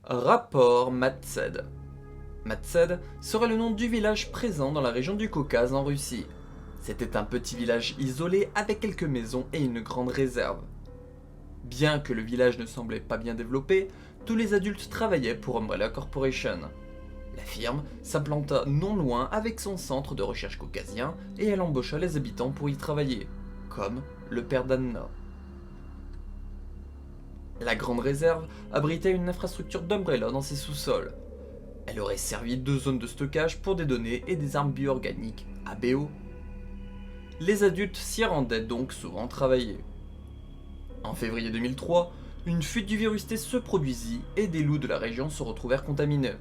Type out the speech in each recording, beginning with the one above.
Rapport Matsed. Matsed serait le nom du village présent dans la région du Caucase en Russie. C'était un petit village isolé avec quelques maisons et une grande réserve. Bien que le village ne semblait pas bien développé, tous les adultes travaillaient pour Umbrella Corporation. La firme s'implanta non loin avec son centre de recherche caucasien et elle embaucha les habitants pour y travailler, comme le père d'Anna. La grande réserve abritait une infrastructure d'Umbrella dans ses sous-sols. Elle aurait servi de zone de stockage pour des données et des armes bio-organiques, ABO. Les adultes s'y rendaient donc souvent travailler. En février 2003, une fuite du virus T se produisit et des loups de la région se retrouvèrent contaminés.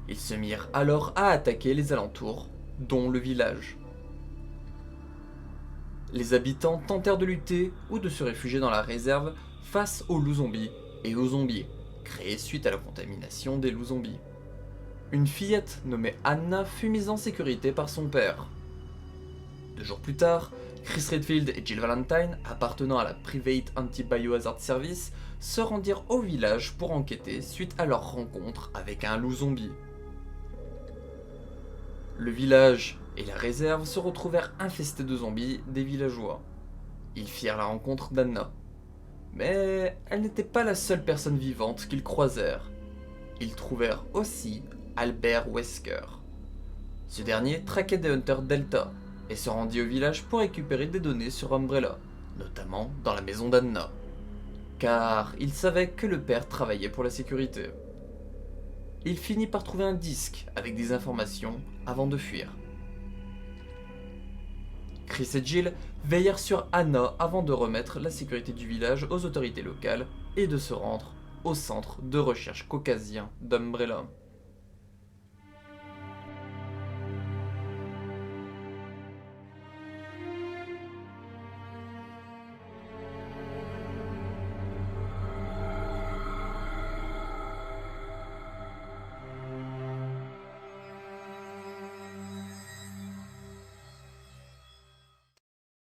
Ils se mirent alors à attaquer les alentours, dont le village. Les habitants tentèrent de lutter ou de se réfugier dans la réserve face aux loups zombies et aux zombies, créés suite à la contamination des loups zombies. Une fillette nommée Anna fut mise en sécurité par son père. 2 jours plus tard, Chris Redfield et Jill Valentine, appartenant à la Private Anti-Biohazard Service, se rendirent au village pour enquêter suite à leur rencontre avec un loup zombie. Le village et la réserve se retrouvèrent infestés de zombies des villageois. Ils firent la rencontre d'Anna. Mais elle n'était pas la seule personne vivante qu'ils croisèrent. Ils trouvèrent aussi Albert Wesker. Ce dernier traquait des Hunters Delta et se rendit au village pour récupérer des données sur Umbrella, notamment dans la maison d'Anna, car il savait que le père travaillait pour la sécurité. Il finit par trouver un disque avec des informations avant de fuir. Chris et Jill veillèrent sur Anna avant de remettre la sécurité du village aux autorités locales et de se rendre au centre de recherche caucasien d'Umbrella.